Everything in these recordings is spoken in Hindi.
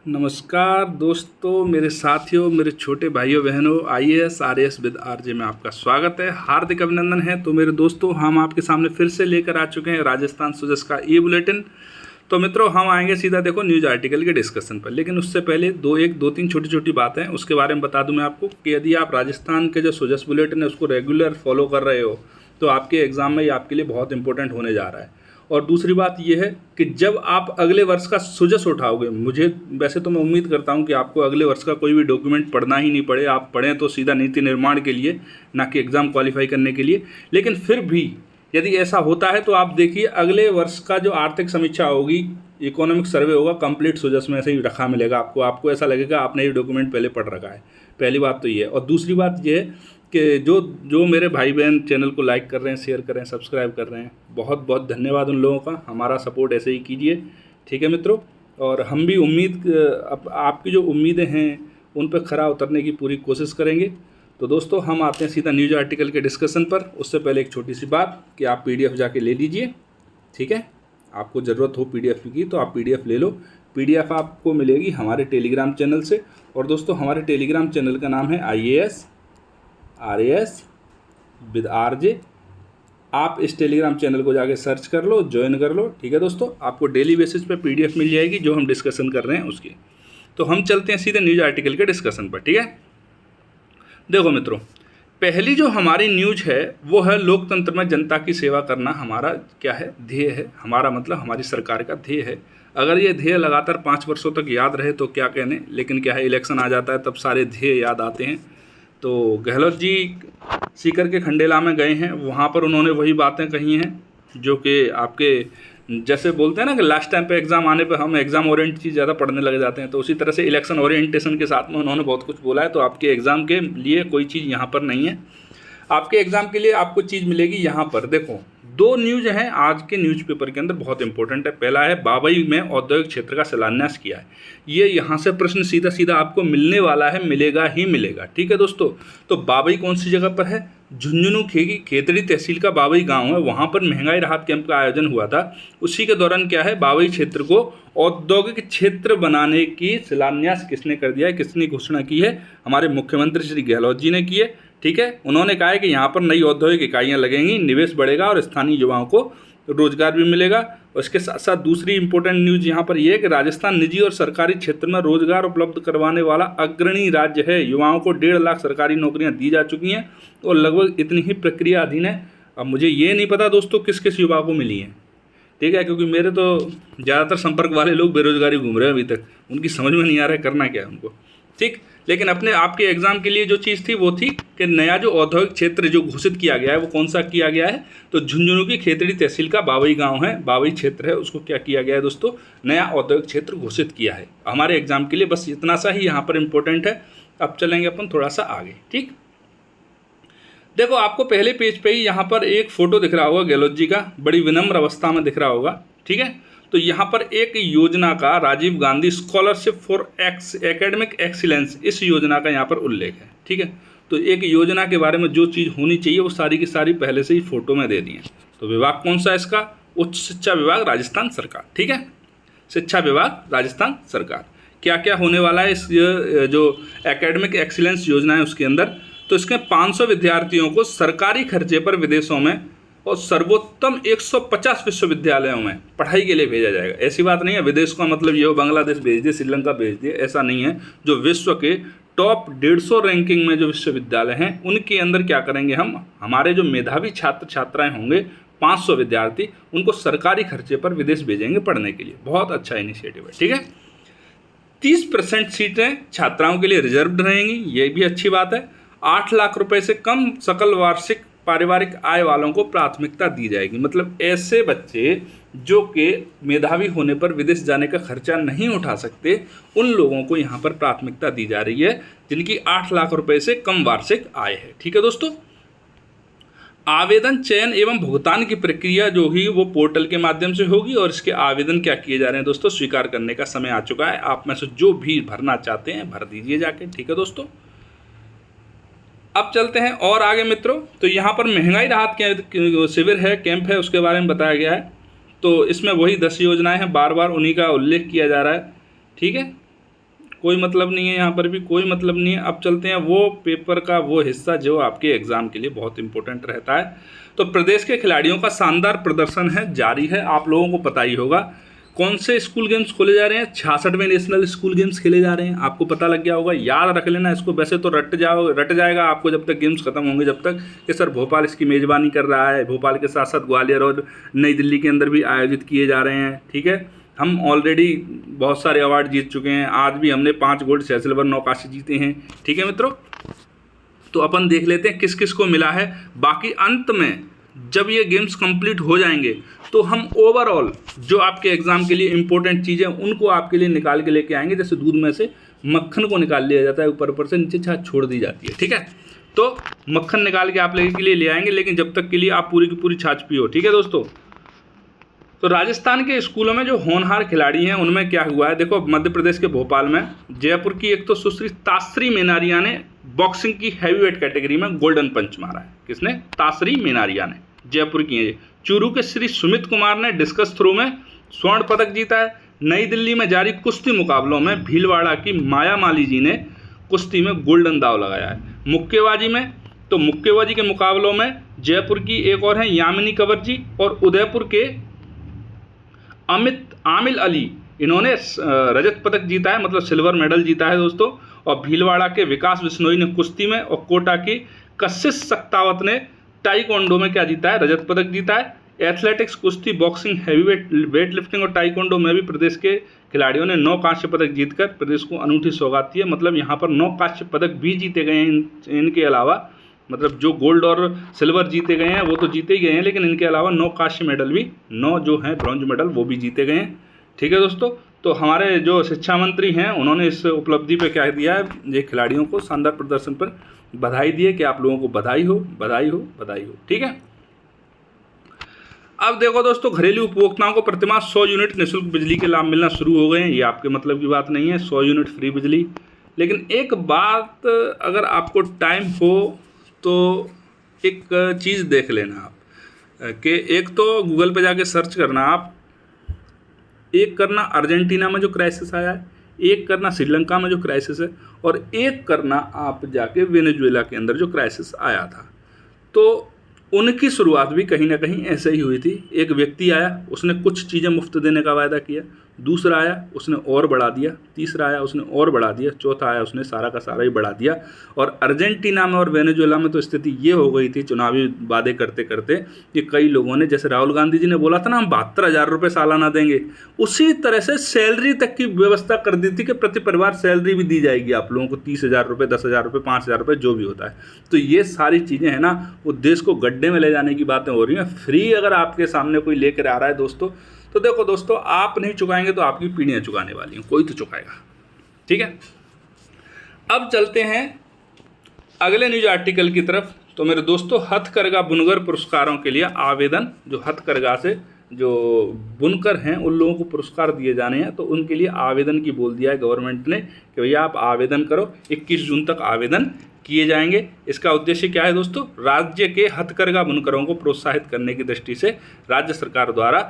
नमस्कार दोस्तों, मेरे साथियों, मेरे छोटे भाइयों बहनों, आईएएस आरएएस विद आरजे में आपका स्वागत है। हार्दिक अभिनंदन है। तो मेरे दोस्तों, हम आपके सामने फिर से लेकर आ चुके हैं राजस्थान सुजस का ई बुलेटिन। तो मित्रों, हम आएंगे सीधा देखो न्यूज़ आर्टिकल के डिस्कशन पर, लेकिन उससे पहले दो तीन छोटी छोटी बातें उसके बारे में बता दूं मैं आपको कि यदि आप राजस्थान के जो सुजस बुलेटिन है उसको रेगुलर फॉलो कर रहे हो तो आपके एग्ज़ाम में ये आपके लिए बहुत इंपॉर्टेंट होने जा रहा है। और दूसरी बात यह है कि जब आप अगले वर्ष का सुजस उठाओगे, मुझे वैसे तो मैं उम्मीद करता हूं कि आपको अगले वर्ष का कोई भी डॉक्यूमेंट पढ़ना ही नहीं पड़े, आप पढ़ें तो सीधा नीति निर्माण के लिए, ना कि एग्ज़ाम क्वालिफाई करने के लिए। लेकिन फिर भी यदि ऐसा होता है तो आप देखिए अगले वर्ष का जो आर्थिक समीक्षा होगी, इकोनॉमिक सर्वे होगा, कंप्लीट सुजस में ऐसे ही रखा मिलेगा आपको ऐसा लगेगा आपने ये डॉक्यूमेंट पहले पढ़ रखा है। पहली बात तो ये है। और दूसरी बात ये है कि जो मेरे भाई बहन चैनल को लाइक कर रहे हैं, शेयर कर रहे हैं, सब्सक्राइब कर रहे हैं, बहुत बहुत धन्यवाद उन लोगों का। हमारा सपोर्ट ऐसे ही कीजिए, ठीक है मित्रों। और हम भी आपकी जो उम्मीदें हैं उन पर खरा उतरने की पूरी कोशिश करेंगे। तो दोस्तों, हम आते हैं सीधा न्यूज़ आर्टिकल के डिस्कशन पर। उससे पहले एक छोटी सी बात कि आप PDF जाके ले लीजिए, ठीक है। आपको ज़रूरत हो PDF की तो आप PDF ले लो। PDF आपको मिलेगी हमारे टेलीग्राम चैनल से। और दोस्तों, हमारे टेलीग्राम चैनल का नाम है IAS RAS विद RJ। आप इस टेलीग्राम चैनल को जाके सर्च कर लो, ज्वाइन कर लो, ठीक है दोस्तों। आपको डेली बेसिस पे PDF मिल जाएगी जो हम डिस्कशन कर रहे हैं उसकी। तो हम चलते हैं सीधे न्यूज़ आर्टिकल के डिस्कशन पर, ठीक है। देखो मित्रों, पहली जो हमारी न्यूज है वो है लोकतंत्र में जनता की सेवा करना हमारा क्या है, ध्येय है। हमारा मतलब हमारी सरकार का ध्येय है। अगर ये ध्येय लगातार 5 वर्षों तक याद रहे तो क्या कहने, लेकिन क्या है, इलेक्शन आ जाता है तब सारे ध्येय याद आते हैं। तो गहलोत जी सीकर के खंडेला में गए हैं, वहाँ पर उन्होंने वही बातें कही हैं जो कि आपके जैसे बोलते हैं ना कि लास्ट टाइम पे एग्ज़ाम आने पे हम एग्ज़ाम ओरिएंट चीज़ ज़्यादा पढ़ने लग जाते हैं, तो उसी तरह से इलेक्शन ओरिएंटेशन के साथ में उन्होंने बहुत कुछ बोला है। तो आपके एग्ज़ाम के लिए कोई चीज़ यहाँ पर नहीं है, आपके एग्ज़ाम के लिए आपको चीज़ मिलेगी यहाँ पर। देखो, 2 न्यूज़ हैं आज के न्यूज़पेपर के अंदर, बहुत इंपॉर्टेंट है। पहला है बाबई में औद्योगिक क्षेत्र का शिलान्यास किया है। ये यहाँ से प्रश्न सीधा सीधा आपको मिलने वाला है, मिलेगा ही मिलेगा, ठीक है दोस्तों। तो बाबई कौन सी जगह पर है? झुंझुनू खेतड़ी तहसील का बाबई गांव है, वहाँ पर महंगाई राहत कैंप का आयोजन हुआ था। उसी के दौरान क्या है, बाबई क्षेत्र को औद्योगिक क्षेत्र बनाने की शिलान्यास किसने कर दिया है, किसने घोषणा की है? हमारे मुख्यमंत्री श्री गहलोत जी ने की है, ठीक है। उन्होंने कहा है कि यहाँ पर नई औद्योगिक इकाइयाँ लगेंगी, निवेश बढ़ेगा और स्थानीय युवाओं को रोजगार भी मिलेगा। और इसके साथ साथ दूसरी इंपॉर्टेंट न्यूज़ यहाँ पर यह है कि राजस्थान निजी और सरकारी क्षेत्र में रोजगार उपलब्ध करवाने वाला अग्रणी राज्य है। युवाओं को 1.5 लाख सरकारी नौकरियाँ दी जा चुकी हैं और लगभग इतनी ही प्रक्रिया अधीन है। अब मुझे ये नहीं पता दोस्तों किस किस युवा को मिली हैं, ठीक है, क्योंकि मेरे तो ज़्यादातर संपर्क वाले लोग बेरोजगारी घूम रहे हैं अभी तक, उनकी समझ में नहीं आ रहा है करना क्या है उनको, ठीक। लेकिन अपने आपके एग्जाम के लिए जो चीज़ थी वो थी कि नया जो औद्योगिक क्षेत्र जो घोषित किया गया है वो कौन सा किया गया है, तो झुंझुनू की खेतड़ी तहसील का बाबई गांव है, बाबई क्षेत्र है, उसको क्या किया गया है दोस्तों, नया औद्योगिक क्षेत्र घोषित किया है। हमारे एग्जाम के लिए बस इतना सा ही यहाँ पर इंपॉर्टेंट है। अब चलेंगे अपन थोड़ा सा आगे, ठीक। देखो, आपको पहले पेज पे ही यहाँ पर एक फोटो दिख रहा होगा गहलोत जी का, बड़ी विनम्र अवस्था में दिख रहा होगा, ठीक है। तो यहाँ पर एक योजना का, Rajiv Gandhi scholarship for academic excellence, इस योजना का यहाँ पर उल्लेख है, ठीक है। तो एक योजना के बारे में जो चीज़ होनी चाहिए वो सारी की सारी पहले से ही फोटो में दे दी है। तो विभाग कौन सा है इसका? उच्च शिक्षा विभाग राजस्थान सरकार, ठीक है। शिक्षा विभाग राजस्थान सरकार। क्या क्या होने वाला है इस जो एकेडमिक एक्सीलेंस योजना है उसके अंदर? तो इसके 500 विद्यार्थियों को सरकारी खर्चे पर विदेशों में और सर्वोत्तम 150 विश्वविद्यालयों में पढ़ाई के लिए भेजा जाएगा। ऐसी बात नहीं है विदेश का मतलब ये हो बांग्लादेश भेज दिए, श्रीलंका भेज दिए, ऐसा नहीं है। जो विश्व के टॉप 150 रैंकिंग में जो विश्वविद्यालय हैं उनके अंदर क्या करेंगे हम, हमारे जो मेधावी छात्र छात्राएं होंगे 500 विद्यार्थी, उनको सरकारी खर्चे पर विदेश भेजेंगे पढ़ने के लिए। बहुत अच्छा इनिशिएटिव है, ठीक है। 30% सीटें छात्राओं के लिए रिजर्व्ड रहेंगी, ये भी अच्छी बात है। 8 लाख रुपए से कम सकल वार्षिक पारिवारिक आय वालों को प्राथमिकता दी जाएगी। मतलब ऐसे बच्चे जो कि मेधावी होने पर विदेश जाने का खर्चा नहीं उठा सकते, उन लोगों को यहाँ पर प्राथमिकता दी जा रही है जिनकी 8 लाख रुपए से कम वार्षिक आय है, ठीक है दोस्तों। आवेदन चयन एवं भुगतान की प्रक्रिया जो ही वो पोर्टल के माध्यम से होगी और इसके आवेदन क्या किए जा रहे हैं दोस्तों, स्वीकार करने का समय आ चुका है। आप में से जो भी भरना चाहते हैं भर दीजिए जाके, ठीक है दोस्तों। अब चलते हैं और आगे मित्रों। तो यहाँ पर महंगाई राहत के शिविर है, कैंप है, उसके बारे में बताया गया है। तो इसमें वही 10 योजनाएं हैं, बार बार उन्हीं का उल्लेख किया जा रहा है, ठीक है। कोई मतलब नहीं है, यहाँ पर भी कोई मतलब नहीं है। अब चलते हैं वो पेपर का वो हिस्सा जो आपके एग्ज़ाम के लिए बहुत इंपॉर्टेंट रहता है। तो प्रदेश के खिलाड़ियों का शानदार प्रदर्शन है जारी है, आप लोगों को पता ही होगा। कौन से स्कूल गेम्स खोले जा रहे हैं? 66वें नेशनल स्कूल गेम्स खेले जा रहे हैं, आपको पता लग गया होगा, याद रख लेना इसको। वैसे तो रट जाएगा आपको जब तक गेम्स खत्म होंगे, जब तक कि सर भोपाल इसकी मेज़बानी कर रहा है, भोपाल के साथ साथ ग्वालियर और नई दिल्ली के अंदर भी आयोजित किए जा रहे हैं। ठीक है, हम ऑलरेडी बहुत सारे अवार्ड जीत चुके हैं, आज भी हमने 5 गोल्ड 6 सिल्वर 9 कांस्य जीते हैं। ठीक है मित्रों, तो अपन देख लेते हैं किस किस को मिला है। बाकी अंत में जब ये गेम्स कंप्लीट हो जाएंगे तो हम ओवरऑल जो आपके एग्ज़ाम के लिए इंपॉर्टेंट चीज़ें उनको आपके लिए निकाल के लेके आएंगे। जैसे दूध में से मक्खन को निकाल लिया जाता है, ऊपर ऊपर से नीचे छाछ छोड़ दी जाती है। ठीक है, तो मक्खन निकाल के आप लोगों के लिए ले आएंगे, लेकिन जब तक के लिए आप पूरी की पूरी छाछ पियो। ठीक है दोस्तों, तो राजस्थान के स्कूलों में जो होनहार खिलाड़ी हैं उनमें क्या हुआ है देखो। मध्य प्रदेश के भोपाल में जयपुर की एक तो सुश्री तासरी मेनारिया ने बॉक्सिंग की हैवीवेट कैटेगरी में गोल्डन पंच मारा है। किसने? तासरी मेनारिया ने, जयपुर की है। चूरू के श्री सुमित कुमार ने डिस्कस थ्रो में स्वर्ण पदक जीता है। नई दिल्ली में जारी कुश्ती मुकाबलों में भीलवाड़ा की माया माली जी ने कुश्ती में गोल्डन दाव लगाया है। मुक्केबाजी में तो मुक्केबाजी के मुकाबलों में जयपुर की एक और है यामिनी कंवर जी और उदयपुर के आमिल अली, इन्होंने रजत पदक जीता है, मतलब सिल्वर मेडल जीता है दोस्तों। और भीलवाड़ा के विकास बिश्नोई ने कुश्ती में और कोटा की कशिश सक्तावत ने टाइकोंडो में क्या जीता है? रजत पदक जीता है। एथलेटिक्स, कुश्ती, बॉक्सिंग, वेट लिफ्टिंग और टाइकोंडो में भी प्रदेश के खिलाड़ियों ने 9 कांस्य पदक जीतकर प्रदेश को अनूठी सौगात दी है। मतलब यहाँ पर 9 कांस्य पदक भी जीते गए हैं इनके अलावा, मतलब जो गोल्ड और सिल्वर जीते गए हैं वो तो जीते ही गए हैं, लेकिन इनके अलावा 9 कांस्य मेडल भी, 9 जो हैं ब्रॉन्ज मेडल वो भी जीते गए हैं। ठीक है दोस्तों, तो हमारे जो शिक्षा मंत्री हैं उन्होंने इस उपलब्धि पे क्या दिया है, ये खिलाड़ियों को शानदार प्रदर्शन पर बधाई दी है कि आप लोगों को बधाई हो, बधाई हो, बधाई हो। ठीक है, अब देखो दोस्तों, घरेलू उपभोक्ताओं को प्रतिमाह 100 यूनिट निःशुल्क बिजली के लाभ मिलना शुरू हो गए हैं। ये आपके मतलब की बात नहीं है 100 यूनिट फ्री बिजली, लेकिन एक बात अगर आपको टाइम हो तो एक चीज़ देख लेना आप कि एक तो गूगल पे जाके सर्च करना आप, एक करना अर्जेंटीना में जो क्राइसिस आया है, एक करना श्रीलंका में जो क्राइसिस है, और एक करना आप जाके वेनेजुएला के अंदर जो क्राइसिस आया था। तो उनकी शुरुआत भी कहीं ना कहीं ऐसे ही हुई थी। एक व्यक्ति आया, उसने कुछ चीज़ें मुफ्त देने का वायदा किया, दूसरा आया उसने और बढ़ा दिया, तीसरा आया उसने और बढ़ा दिया, चौथा आया उसने सारा का सारा ही बढ़ा दिया। और अर्जेंटीना में और वेनेजुएला में तो स्थिति ये हो गई थी चुनावी वादे करते करते कि कई लोगों ने, जैसे राहुल गांधी जी ने बोला था ना हम 72,000 रुपये सालाना देंगे, उसी तरह से सैलरी तक की व्यवस्था कर दी थी कि प्रति परिवार सैलरी भी दी जाएगी आप लोगों को, 30,000 रुपये, 10,000 रुपये, 5,000 रुपये, जो भी होता है। तो ये सारी चीज़ें हैं ना, वो देश को गड्ढे में ले जाने की बातें हो रही हैं। फ्री अगर आपके सामने कोई लेकर आ रहा है दोस्तों, तो देखो दोस्तों, आप नहीं चुकाएंगे तो आपकी पीढ़ियां चुकाने वाली हैं, कोई तो चुकाएगा। ठीक है, अब चलते हैं अगले न्यूज आर्टिकल की तरफ। तो मेरे दोस्तों, हथकरघा बुनकर पुरस्कारों के लिए आवेदन, जो हथकरघा से जो बुनकर हैं उन लोगों को पुरस्कार दिए जाने हैं, तो उनके लिए आवेदन की बोल दिया है गवर्नमेंट ने कि भैया आप आवेदन करो, 21 जून तक आवेदन किए जाएंगे। इसका उद्देश्य क्या है दोस्तों? राज्य के हथकरघा बुनकरों को प्रोत्साहित करने की दृष्टि से राज्य सरकार द्वारा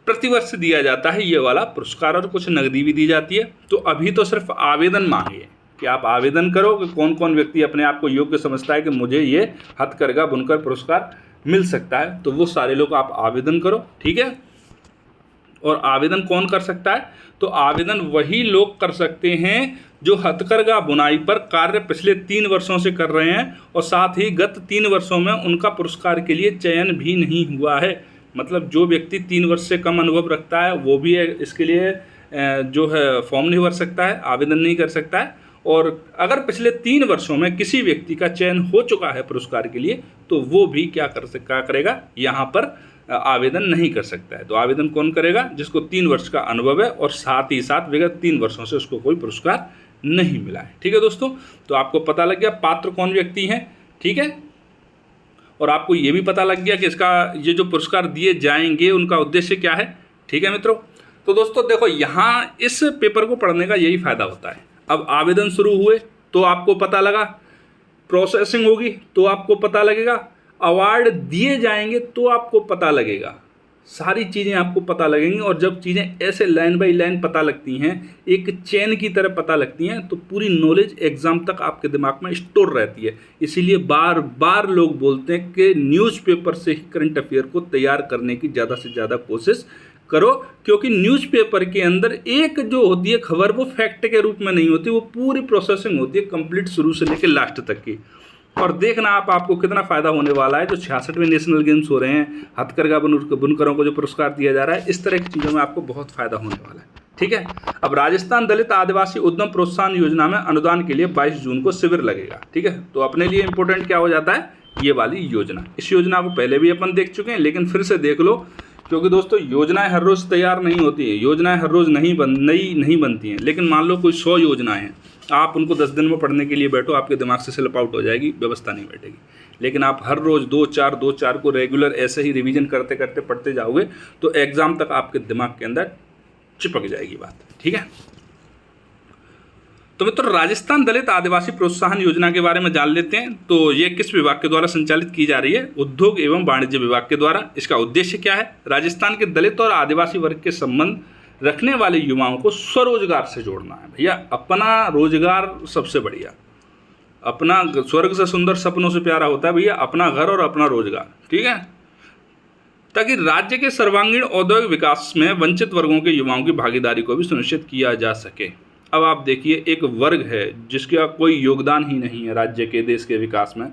प्रतिवर्ष दिया जाता है ये वाला पुरस्कार, और कुछ नकदी भी दी जाती है। तो अभी तो सिर्फ आवेदन मांगे कि आप आवेदन करो कि कौन कौन व्यक्ति अपने आप को योग्य समझता है कि मुझे ये हथकरघा बुनकर पुरस्कार मिल सकता है, तो वो सारे लोग आप आवेदन करो। ठीक है, और आवेदन कौन कर सकता है? तो आवेदन वही लोग कर सकते हैं जो हथकरघा बुनाई पर कार्य पिछले 3 वर्षों से कर रहे हैं और साथ ही गत 3 वर्षों में उनका पुरस्कार के लिए चयन भी नहीं हुआ है। मतलब जो व्यक्ति 3 वर्ष से कम अनुभव रखता है वो भी इसके लिए जो है फॉर्म नहीं भर सकता है, आवेदन नहीं कर सकता है। और अगर पिछले 3 वर्षों में किसी व्यक्ति का चयन हो चुका है पुरस्कार के लिए, तो वो भी क्या करेगा, यहाँ पर आवेदन नहीं कर सकता है। तो आवेदन कौन करेगा? जिसको 3 वर्ष का अनुभव है और साथ ही साथ विगत 3 वर्षों से उसको कोई पुरस्कार नहीं मिला है। ठीक है दोस्तों, तो आपको पता लग गया पात्र कौन व्यक्ति हैं। ठीक है, और आपको ये भी पता लग गया कि इसका ये जो पुरस्कार दिए जाएंगे उनका उद्देश्य क्या है। ठीक है मित्रों, तो दोस्तों देखो, यहाँ इस पेपर को पढ़ने का यही फायदा होता है। अब आवेदन शुरू हुए तो आपको पता लगा, प्रोसेसिंग होगी तो आपको पता लगेगा, अवार्ड दिए जाएंगे तो आपको पता लगेगा। सारी चीज़ें आपको पता लगेंगी। और जब चीज़ें ऐसे लाइन बाई लाइन पता लगती हैं, एक चेन की तरह पता लगती हैं, तो पूरी नॉलेज एग्ज़ाम तक आपके दिमाग में स्टोर रहती है। इसीलिए बार बार लोग बोलते हैं कि न्यूज़पेपर से ही करंट अफेयर को तैयार करने की ज़्यादा से ज़्यादा कोशिश करो, क्योंकि न्यूज़पेपर के अंदर एक जो होती है खबर, वो फैक्ट के रूप में नहीं होती, वो पूरी प्रोसेसिंग होती है कंप्लीट शुरू से लेकर लास्ट तक की। और देखना आपको कितना फ़ायदा होने वाला है। जो 66वें नेशनल गेम्स हो रहे हैं, हथकरघा बुनकरों को जो पुरस्कार दिया जा रहा है, इस तरह की चीज़ों में आपको बहुत फ़ायदा होने वाला है। ठीक है। अब राजस्थान दलित आदिवासी उद्यम प्रोत्साहन योजना में अनुदान के लिए 22 जून को शिविर लगेगा। ठीक है। तो अपने लिए इंपॉर्टेंट क्या हो जाता है, ये वाली योजना। इस योजना को पहले भी अपन देख चुके हैं, लेकिन फिर से देख लो, क्योंकि दोस्तों योजनाएं हर रोज़ तैयार नहीं होती है, योजनाएं हर रोज़ नई नहीं बनती हैं। लेकिन मान लो कोई 100 योजनाएं हैं, आप उनको 10 दिन में पढ़ने के लिए बैठो, आपके दिमाग से स्लिप आउट हो जाएगी, व्यवस्था नहीं बैठेगी। लेकिन आप हर रोज़ 2-4 को रेगुलर ऐसे ही रिवीजन करते करते पढ़ते जाओगे, तो एग्ज़ाम तक आपके दिमाग के अंदर चिपक जाएगी बात। ठीक है। तो मित्रों, राजस्थान दलित आदिवासी प्रोत्साहन योजना के बारे में जान लेते हैं। तो ये किस विभाग के द्वारा संचालित की जा रही है? उद्योग एवं वाणिज्य विभाग के द्वारा। इसका उद्देश्य क्या है? राजस्थान के दलित और आदिवासी वर्ग के संबंध रखने वाले युवाओं को स्वरोजगार से जोड़ना है। भैया, अपना रोजगार सबसे बढ़िया, अपना स्वर्ग से सुंदर सपनों से प्यारा होता है भैया अपना घर और अपना रोजगार। ठीक है। ताकि राज्य के सर्वांगीण औद्योगिक विकास में वंचित वर्गों के युवाओं की भागीदारी को भी सुनिश्चित किया जा सके। अब आप देखिए, एक वर्ग है जिसका कोई योगदान ही नहीं है राज्य के, देश के विकास में,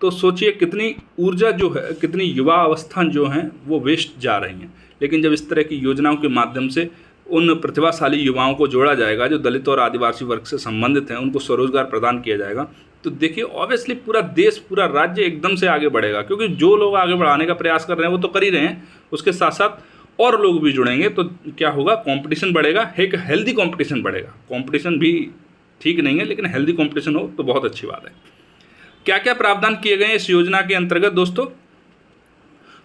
तो सोचिए कितनी ऊर्जा जो है, कितनी युवा अवस्था जो हैं वो वेस्ट जा रही हैं। लेकिन जब इस तरह की योजनाओं के माध्यम से उन प्रतिभाशाली युवाओं को जोड़ा जाएगा जो दलित और आदिवासी वर्ग से संबंधित हैं, उनको स्वरोजगार प्रदान किया जाएगा, तो देखिए ऑब्वियसली पूरा देश, पूरा राज्य एकदम से आगे बढ़ेगा। क्योंकि जो लोग आगे बढ़ाने का प्रयास कर रहे हैं वो तो कर ही रहे हैं, उसके साथ साथ और लोग भी जुड़ेंगे, तो क्या होगा, कंपटीशन बढ़ेगा, एक हेल्दी कंपटीशन बढ़ेगा। कंपटीशन भी ठीक नहीं है, लेकिन हेल्दी कंपटीशन हो तो बहुत अच्छी बात है। क्या क्या प्रावधान किए गए हैं इस योजना के अंतर्गत दोस्तों?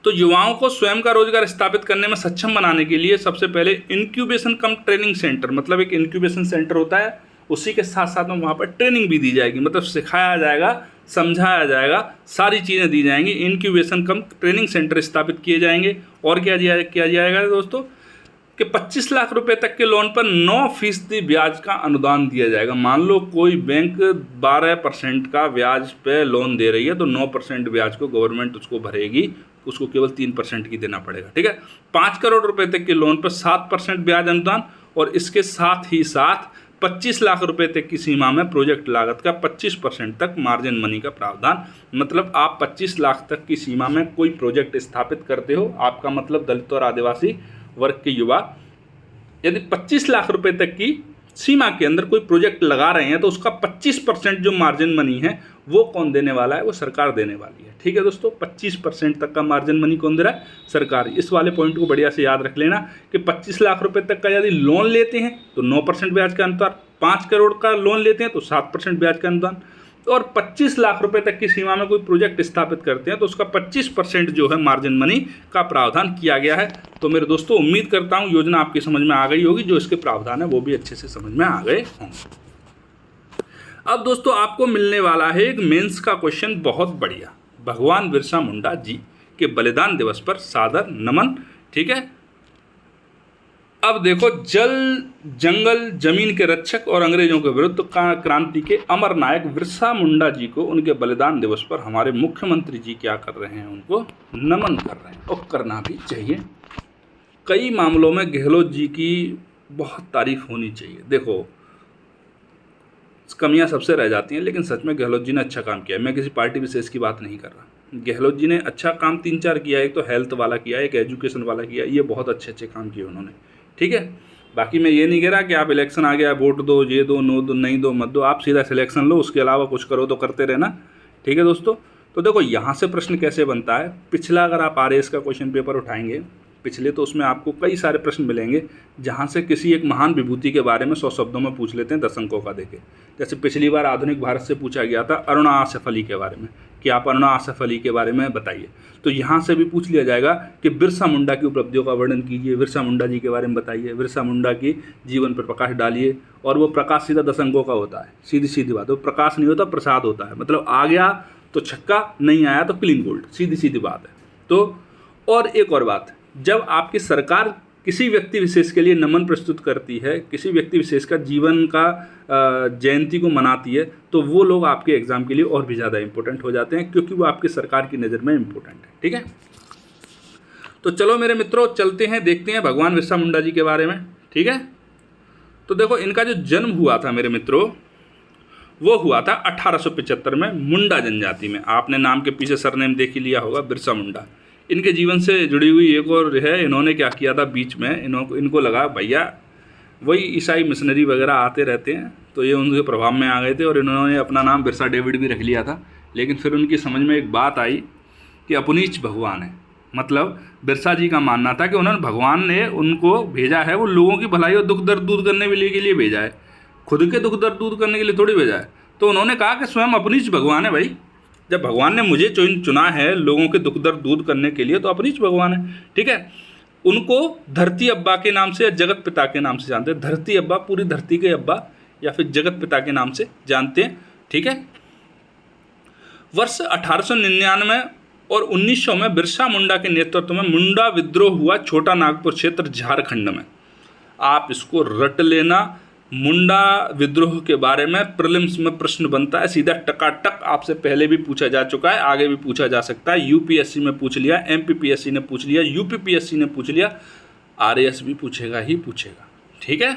तो युवाओं को स्वयं का रोजगार स्थापित करने में सक्षम बनाने के लिए सबसे पहले इंक्यूबेशन कम ट्रेनिंग सेंटर, मतलब एक इंक्यूबेशन सेंटर होता है, उसी के साथ साथ में वहाँ पर ट्रेनिंग भी दी जाएगी, मतलब सिखाया जाएगा, समझाया जाएगा, सारी चीज़ें दी जाएंगी। इंक्यूबेशन कम ट्रेनिंग सेंटर स्थापित किए जाएंगे। और क्या किया जाएगा दोस्तों कि 25 लाख रुपए तक के लोन पर 9% ब्याज का अनुदान दिया जाएगा। मान लो कोई बैंक 12% का ब्याज पे लोन दे रही है, तो 9% ब्याज को गवर्नमेंट उसको भरेगी, उसको केवल 3% की देना पड़ेगा। ठीक है। 5 करोड़ रुपए तक के लोन पर 7% ब्याज अनुदान, और इसके साथ ही साथ 25 लाख रुपए तक की सीमा में प्रोजेक्ट लागत का 25% तक मार्जिन मनी का प्रावधान। मतलब आप 25 लाख तक की सीमा में कोई प्रोजेक्ट स्थापित करते हो, आपका मतलब दलित और आदिवासी वर्ग के युवा यदि 25 लाख रुपए तक की सीमा के अंदर कोई प्रोजेक्ट लगा रहे हैं, तो उसका 25% जो मार्जिन मनी है वो कौन देने वाला है? वो सरकार देने वाली है। ठीक है दोस्तों, 25% तक का मार्जिन मनी कौन दे रहा है? सरकार। इस वाले पॉइंट को बढ़िया से याद रख लेना कि 25 लाख रुपए तक का यदि लोन लेते हैं तो 9% ब्याज का अनुदान, 5 करोड़ का लोन लेते हैं तो 7% ब्याज का अनुदान, और 25 लाख रुपए तक की सीमा में कोई प्रोजेक्ट स्थापित करते हैं तो उसका 25% जो है मार्जिन मनी का प्रावधान किया गया है। तो मेरे दोस्तों, उम्मीद करता हूँ योजना आपकी समझ में आ गई होगी, जो इसके प्रावधान है वो भी अच्छे से समझ में आ गए होंगे। अब दोस्तों, आपको मिलने वाला है एक मेंस का क्वेश्चन, बहुत बढ़िया। भगवान बिरसा मुंडा जी के बलिदान दिवस पर सादर नमन। ठीक है। अब देखो, जल, जंगल, जमीन के रक्षक और अंग्रेजों के विरुद्ध क्रांति के अमर नायक बिरसा मुंडा जी को उनके बलिदान दिवस पर हमारे मुख्यमंत्री जी क्या कर रहे हैं? उनको नमन कर रहे हैं, और करना भी चाहिए। कई मामलों में गहलोत जी की बहुत तारीफ होनी चाहिए। देखो, कमियां सबसे रह जाती हैं, लेकिन सच में गहलोत जी ने अच्छा काम किया है। मैं किसी पार्टी विशेष की बात नहीं कर रहा। गहलोत जी ने अच्छा काम 3-4 किया। एक तो हेल्थ वाला किया, एक एजुकेशन वाला किया, ये बहुत अच्छे काम किए उन्होंने। ठीक है। बाकी मैं ये नहीं कह रहा कि आप इलेक्शन आ गया वोट दो, ये दो, नो दो, नहीं दो, मत दो, आप सीधा सिलेक्शन लो, उसके अलावा कुछ करो तो करते रहना। ठीक है दोस्तों। तो देखो, यहाँ से प्रश्न कैसे बनता है। पिछला अगर आप RAS का क्वेश्चन पेपर उठाएंगे पिछले, तो उसमें आपको कई सारे प्रश्न मिलेंगे जहाँ से किसी एक महान विभूति के बारे में 100 शब्दों में पूछ लेते हैं 10 अंकों का देके। जैसे पिछली बार आधुनिक भारत से पूछा गया था अरुणा आसिफ अली के बारे में, कि आप अरुणा आसिफ अली के बारे में बताइए। तो यहाँ से भी पूछ लिया जाएगा कि बिरसा मुंडा की उपलब्धियों का वर्णन कीजिए, बिरसा मुंडा जी के बारे में बताइए, बिरसा मुंडा की जीवन पर प्रकाश डालिए। और वो प्रकाश सीधा 10 अंकों का होता है। सीधी सीधी बात, वो प्रकाश नहीं होता, प्रसाद होता है। मतलब आ गया तो छक्का, नहीं आया तो क्लीन गोल्ड, सीधी सीधी बात है। तो और एक और बात जब आपकी सरकार किसी व्यक्ति विशेष के लिए नमन प्रस्तुत करती है, किसी व्यक्ति विशेष का जीवन का जयंती को मनाती है, तो वो लोग आपके एग्ज़ाम के लिए और भी ज़्यादा इंपॉर्टेंट हो जाते हैं, क्योंकि वो आपकी सरकार की नज़र में इंपॉर्टेंट है। ठीक है, तो चलो मेरे मित्रों चलते हैं, देखते हैं भगवान बिरसा मुंडा जी के बारे में। ठीक है, तो देखो इनका जो जन्म हुआ था मेरे मित्रों, वो हुआ था 1875 में मुंडा जनजाति में। आपने नाम के पीछे सरनेम देख ही लिया होगा, बिरसा मुंडा। इनके जीवन से जुड़ी हुई एक और है, इन्होंने क्या किया था बीच में, इनको लगा भैया वही ईसाई मिशनरी वगैरह आते रहते हैं, तो ये उनके प्रभाव में आ गए थे और इन्होंने अपना नाम बिरसा डेविड भी रख लिया था। लेकिन फिर उनकी समझ में एक बात आई कि अपनीच भगवान है। मतलब बिरसा जी का मानना था कि उन्होंने भगवान ने उनको भेजा है, वो लोगों की भलाई और दुख दर्द दूर करने के लिए भेजा है, खुद के दुख दर्द दूर करने के लिए थोड़ी भेजा है। तो उन्होंने कहा कि स्वयं अपनीच भगवान है भाई, जब भगवान ने मुझे चुना है लोगों के दुख दर्द दूर करने के लिए, तो अपनीच भगवान है। ठीक है, उनको धरती अब्बा के नाम से या जगत पिता के नाम से जानते हैं। धरती अब्बा, पूरी धरती के अब्बा, या फिर जगत पिता के नाम से जानते हैं। ठीक है, वर्ष 1899 और 1900 में बिरसा मुंडा के नेतृत्व में मुंडा विद्रोह हुआ छोटा नागपुर क्षेत्र झारखंड में। आप इसको रट लेना, मुंडा विद्रोह के बारे में प्रीलिम्स में प्रश्न बनता है, सीधा टकाटक आपसे पहले भी पूछा जा चुका है, आगे भी पूछा जा सकता है। यूपीएससी में पूछ लिया, एमपीपीएससी ने पूछ लिया, यूपीपीएससी ने पूछ लिया, आरएएस भी पूछेगा ही पूछेगा। ठीक है,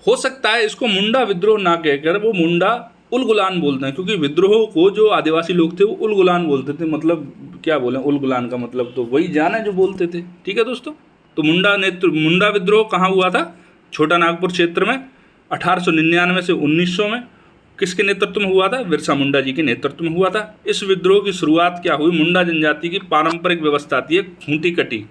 हो सकता है इसको मुंडा विद्रोह ना कहकर वो मुंडा उलगुलान बोलते हैं, क्योंकि विद्रोह को जो आदिवासी लोग थे वो उलगुलान बोलते थे। मतलब क्या बोलें, उलगुलान का मतलब तो वही जाना जो बोलते थे। ठीक है दोस्तों, तो मुंडा विद्रोह कहाँ हुआ था? छोटा नागपुर क्षेत्र में 1899 से 1900 में। किसके नेतृत्व में हुआ था? बिरसा मुंडा जी के नेतृत्व में हुआ था। इस विद्रोह की शुरुआत क्या हुई? मुंडा जनजाति की पारंपरिक व्यवस्था थी खूंटी कटी,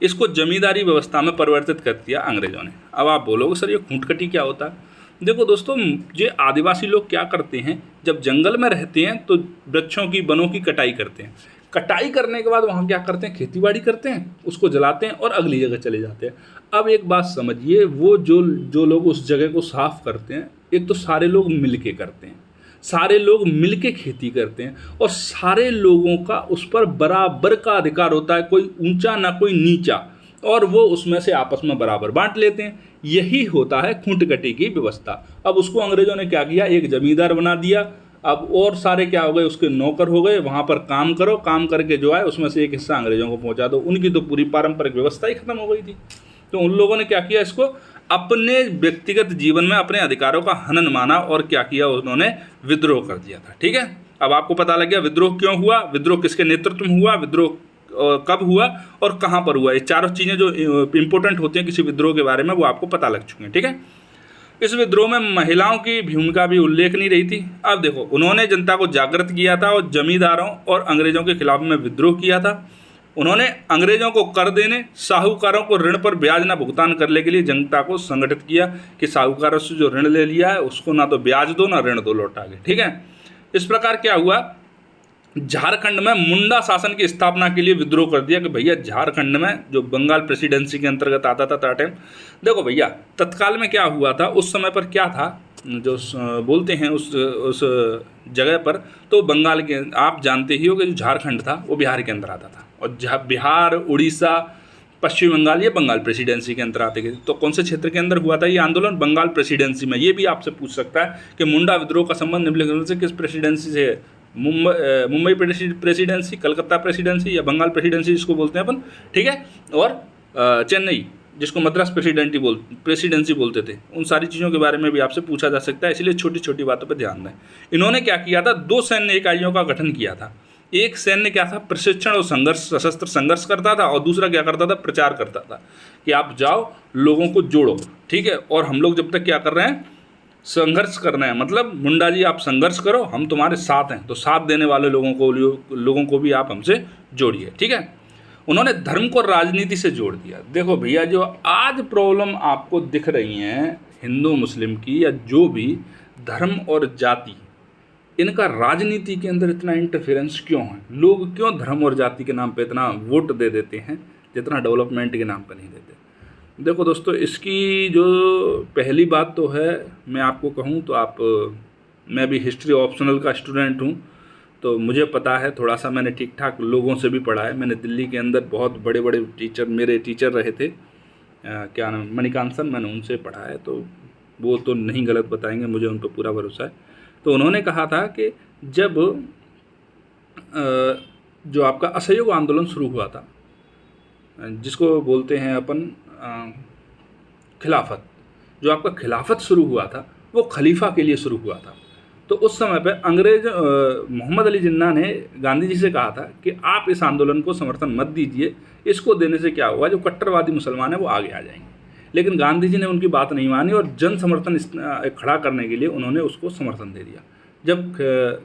इसको जमींदारी व्यवस्था में परिवर्तित कर दिया अंग्रेजों ने। अब आप बोलोगे सर ये खूंट कटी क्या होता है? देखो दोस्तों, ये आदिवासी लोग क्या करते हैं, जब जंगल में रहते हैं तो वृक्षों की, वनों की कटाई करते हैं। कटाई करने के बाद वहाँ क्या करते हैं, खेतीबाड़ी करते हैं, उसको जलाते हैं और अगली जगह चले जाते हैं। अब एक बात समझिए, वो जो लोग उस जगह को साफ करते हैं, एक तो सारे लोग मिल के करते हैं, सारे लोग मिल के खेती करते हैं, और सारे लोगों का उस पर बराबर का अधिकार होता है, कोई ऊंचा ना कोई नीचा, और वो उसमें से आपस में बराबर बांट लेते हैं। यही होता है खूंट कटी की व्यवस्था। अब उसको अंग्रेजों ने क्या किया, एक जमींदार बना दिया। अब और सारे क्या हो गए, उसके नौकर हो गए, वहाँ पर काम करो, काम करके जो है उसमें से एक हिस्सा अंग्रेजों को पहुँचा दो। उनकी तो पूरी पारंपरिक व्यवस्था ही खत्म हो गई थी। तो उन लोगों ने क्या किया, इसको अपने व्यक्तिगत जीवन में अपने अधिकारों का हनन माना और क्या किया, उन्होंने विद्रोह कर दिया था। ठीक है, अब आपको पता लग गया विद्रोह क्यों हुआ, विद्रोह किसके नेतृत्व में हुआ, विद्रोह कब हुआ और कहाँ पर हुआ। ये चारों चीज़ें जो इंपॉर्टेंट होती हैं किसी विद्रोह के बारे में, वो आपको पता लग चुके हैं। ठीक है, इस विद्रोह में महिलाओं की भूमिका भी उल्लेख नहीं रही थी। अब देखो, उन्होंने जनता को जागृत किया था और जमींदारों और अंग्रेजों के खिलाफ में विद्रोह किया था। उन्होंने अंग्रेजों को कर देने, साहूकारों को ऋण पर ब्याज न भुगतान करने के लिए जनता को संगठित किया कि साहूकारों से जो ऋण ले लिया है उसको ना तो ब्याज दो ना ऋण दो लौटा के। ठीक है, इस प्रकार क्या हुआ, झारखंड में मुंडा शासन की स्थापना के लिए विद्रोह कर दिया कि भैया झारखंड में, जो बंगाल प्रेसिडेंसी के अंतर्गत आता था टाइम, देखो भैया तत्काल में क्या हुआ था, उस समय पर क्या था, जो बोलते हैं उस जगह पर, तो बंगाल के, आप जानते ही हो कि जो झारखंड था वो बिहार के अंदर आता था, और बिहार, उड़ीसा, पश्चिम बंगाल, ये बंगाल प्रेसिडेंसी के अंदर आते थे। तो कौन से क्षेत्र के अंदर हुआ था ये आंदोलन? बंगाल प्रेसिडेंसी में। ये भी आपसे पूछ सकता है कि मुंडा विद्रोह का संबंध निम्नलिखित से किस प्रेसिडेंसी से है? मुंबई प्रेसिडेंसी, कलकत्ता प्रेसिडेंसी, या बंगाल प्रेसिडेंसी जिसको बोलते हैं अपन। ठीक है, और चेन्नई जिसको मद्रास प्रेसिडेंसी बोलते थे। उन सारी चीज़ों के बारे में भी आपसे पूछा जा सकता है, इसलिए छोटी छोटी बातों पर ध्यान दें। इन्होंने क्या किया था, 2 सैन्य इकाइयों का गठन किया था। एक सैन्य क्या था, प्रशिक्षण और संघर्ष, सशस्त्र संघर्ष करता था, और दूसरा क्या करता था, प्रचार करता था कि आप जाओ लोगों को जोड़ो। ठीक है, और हम लोग जब तक क्या कर रहे हैं, संघर्ष करना है, मतलब मुंडा जी आप संघर्ष करो, हम तुम्हारे साथ हैं, तो साथ देने वाले लोगों को भी आप हमसे जोड़िए। ठीक है, उन्होंने धर्म को राजनीति से जोड़ दिया। देखो भैया, जो आज प्रॉब्लम आपको दिख रही हैं हिंदू मुस्लिम की, या जो भी धर्म और जाति, इनका राजनीति के अंदर इतना इंटरफेरेंस क्यों है? लोग क्यों धर्म और जाति के नाम पे इतना वोट दे देते हैं जितना डेवलपमेंट के नाम पर नहीं देते? देखो दोस्तों, इसकी जो पहली बात तो है, मैं आपको कहूँ तो मैं भी हिस्ट्री ऑप्शनल का स्टूडेंट हूँ, तो मुझे पता है थोड़ा सा, मैंने ठीक ठाक लोगों से भी पढ़ा है। मैंने दिल्ली के अंदर बहुत बड़े बड़े टीचर, मेरे टीचर रहे थे, क्या नाम, मणिकांत सर, मैंने उनसे पढ़ा है, तो वो तो नहीं गलत बताएंगे, मुझे उन पर पूरा भरोसा है। तो उन्होंने कहा था कि जब जो आपका असहयोग आंदोलन शुरू हुआ था, जिसको बोलते हैं अपन खिलाफत, जो आपका खिलाफत शुरू हुआ था वो खलीफा के लिए शुरू हुआ था। तो उस समय पे अंग्रेज मोहम्मद अली जिन्ना ने गांधी जी से कहा था कि आप इस आंदोलन को समर्थन मत दीजिए, इसको देने से क्या होगा, जो कट्टरवादी मुसलमान हैं वो आगे आ जाएंगे। लेकिन गांधी जी ने उनकी बात नहीं मानी और जन समर्थन खड़ा करने के लिए उन्होंने उसको समर्थन दे दिया। जब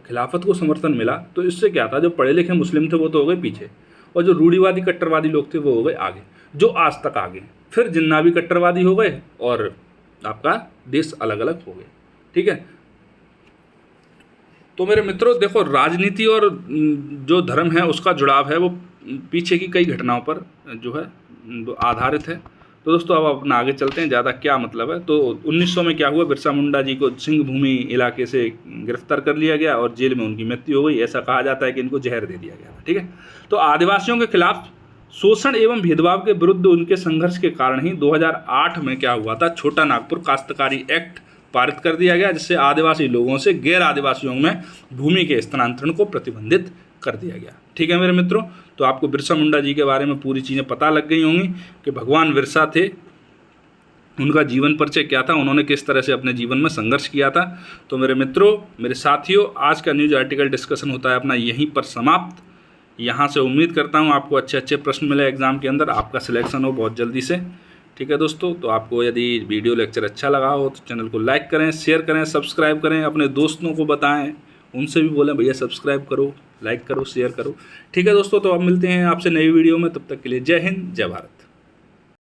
खिलाफत को समर्थन मिला तो इससे क्या था, जो पढ़े लिखे मुस्लिम थे वो तो हो गए पीछे, और जो रूढ़िवादी कट्टरवादी लोग थे वो हो गए आगे, जो आज तक आगे। फिर जिन्ना भी कट्टरवादी हो गए और आपका देश अलग अलग हो गए। ठीक है, तो मेरे मित्रों देखो, राजनीति और जो धर्म है उसका जुड़ाव है वो पीछे की कई घटनाओं पर जो है आधारित है। तो दोस्तों अब अपना आगे चलते हैं, ज़्यादा क्या मतलब है। तो 1900 में क्या हुआ, बिरसा मुंडा जी को सिंह भूमि इलाके से गिरफ्तार कर लिया गया और जेल में उनकी मृत्यु हो गई। ऐसा कहा जाता है कि इनको जहर दे दिया गया था। ठीक है, तो आदिवासियों के खिलाफ शोषण एवं भेदभाव के विरुद्ध उनके संघर्ष के कारण ही 2008 में क्या हुआ था, छोटा नागपुर काश्तकारी एक्ट पारित कर दिया गया, जिससे आदिवासी लोगों से गैर आदिवासियों में भूमि के स्थानांतरण को प्रतिबंधित कर दिया गया। ठीक है मेरे मित्रों, तो आपको बिरसा मुंडा जी के बारे में पूरी चीज़ें पता लग गई होंगी कि भगवान बिरसा थे, उनका जीवन परिचय क्या था, उन्होंने किस तरह से अपने जीवन में संघर्ष किया था। तो मेरे मित्रों, मेरे साथियों, आज का न्यूज आर्टिकल डिस्कशन होता है अपना यहीं पर समाप्त। यहाँ से उम्मीद करता हूँ आपको अच्छे अच्छे प्रश्न मिले एग्जाम के अंदर, आपका सिलेक्शन हो बहुत जल्दी से। ठीक है दोस्तों, तो आपको यदि वीडियो लेक्चर अच्छा लगा हो तो चैनल को लाइक करें, शेयर करें, सब्सक्राइब करें, अपने दोस्तों को बताएं, उनसे भी बोलें भैया सब्सक्राइब करो, लाइक करो, शेयर करो। ठीक है दोस्तों, तो अब मिलते हैं आपसे नई वीडियो में, तब तक के लिए जय हिंद, जय भारत।